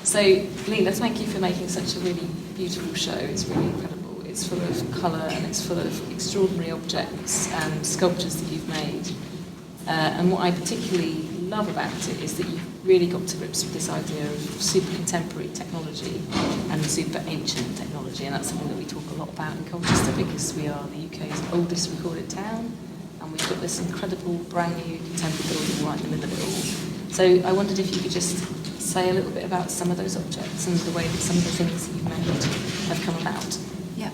So, Lilah, thank you for making such a really beautiful show. It's really incredible. It's full of colour and it's full of extraordinary objects and sculptures that you've made. And what I particularly love about it is that you've really got to grips with this idea of super contemporary technology and super ancient technology, and that's something that we talk a lot about in Colchester because we are the UK's oldest recorded town, and we've got this incredible brand new contemporary building right in the middle of it all. So I wondered if you could just say a little bit about some of those objects and the way that some of the things that you've made have come about. Yeah.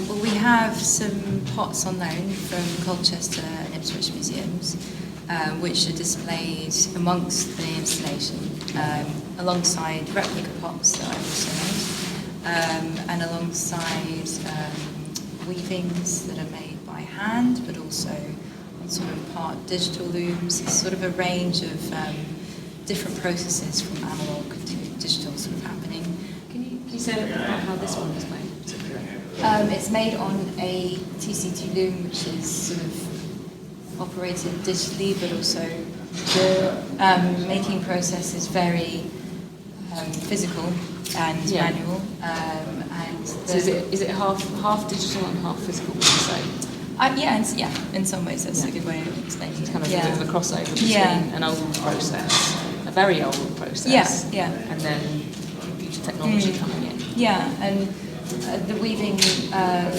Well, we have some pots on loan from Colchester and Ipswich museums, which are displayed amongst the installation, alongside replica pots that I also made, and alongside weavings that are made by hand, but also on sort of part digital looms. It's sort of a range of different processes from analogue to digital sort of happening. Can you say a little bit about how this one was made? It's made on a TC2 loom, which is sort of operated digitally, but also the making process is very physical and manual. And so is it half digital and half physical, would you say? In some ways that's a good way of explaining it. Kind of a bit of a crossover between an old process, a very old process, and then computer technology coming in. Yeah, and the weaving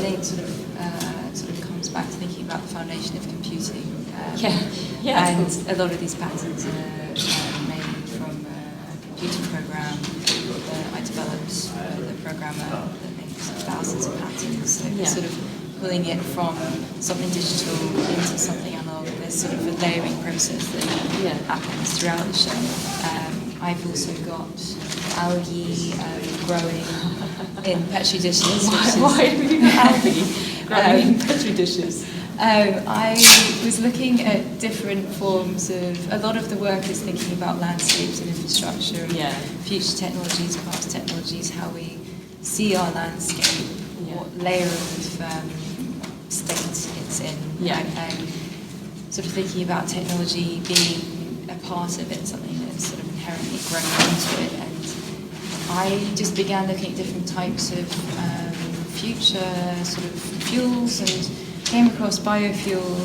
link sort of comes back to thinking about the foundation of computing. And a lot of these patterns are made from a computer program that I developed with a programmer that makes thousands of patterns. So sort of pulling it from something digital into something analog. There's sort of a layering process that happens throughout the show. I've also got algae growing in petri dishes. Why have you got algae growing in petri dishes? I was looking at different forms of. A lot of the work is thinking about landscapes and infrastructure, and future technologies, past technologies, how we see our landscape, what layer of state it's in, and sort of thinking about technology being a part of it, something that's sort of inherently grown into it. And I just began looking at different types of future sort of fuels and came across biofuel,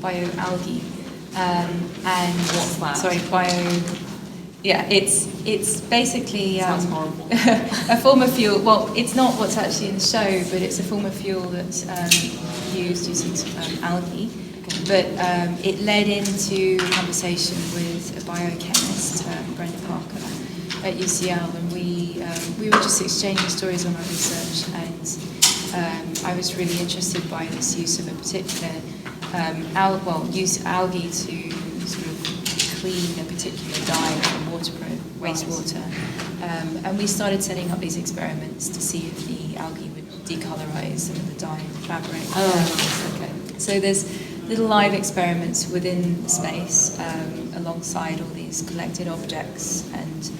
bioalgae, and what's that? Sorry, it's basically sounds horrible. a form of fuel. Well, it's not what's actually in the show, but it's a form of fuel that's used using algae. But it led into a conversation with a biochemist, Brenda Parker, at UCL, and we were just exchanging stories on our research, and I was really interested by this use of a particular use algae to sort of clean a particular dye from wastewater, and we started setting up these experiments to see if the algae would decolorize some of the dye in the fabric. So there's little live experiments within the space, alongside all these collected objects and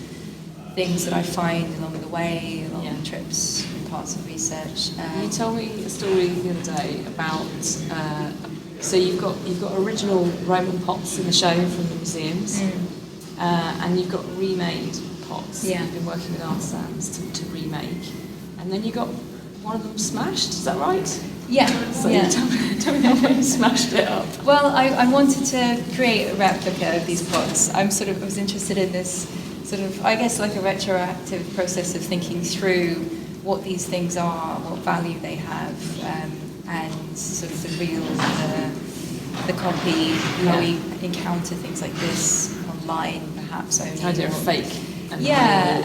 things that I find along the way, along the trips and parts of research. You told me a story the other day about. So you've got original Roman pots in the show from the museums, and you've got remade pots that you've been working with artisans to remake, and then you got one of them smashed. Is that right? Yeah. So tell me how you smashed it up. Well, I wanted to create a replica of these pots. I was interested in this sort of, I guess, like a retroactive process of thinking through what these things are, what value they have, and sort of the real, the copy, how we encounter things like this online, perhaps only. The idea of fake and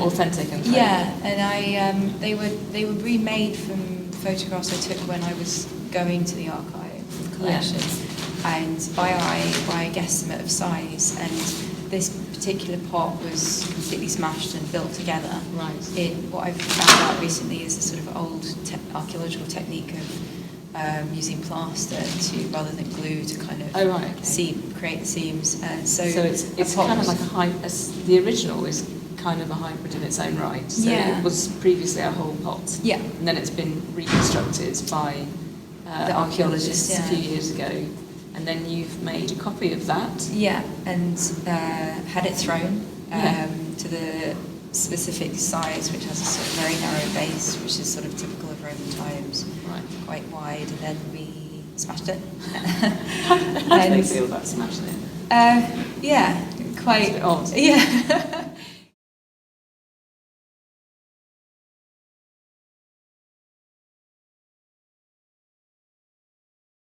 authentic and fake. Yeah, and they were remade from photographs I took when I was going to the archive collection, and by a guesstimate of size, and this particular pot was completely smashed and built together. Right. What I've found out recently is a sort of old archaeological technique of using plaster rather than glue to kind of create the seams. So it's kind of like the original is kind of a hybrid in its own right. So it was previously a whole pot. Yeah. And then it's been reconstructed by the archaeologists a few years ago. And then you've made a copy of that. Yeah, and had it thrown. to the specific size, which has a sort of very narrow base, which is sort of typical of Roman times, Right. quite wide, and then we smashed it. How do they feel about smashing it? Yeah, quite. It's a bit odd. Yeah.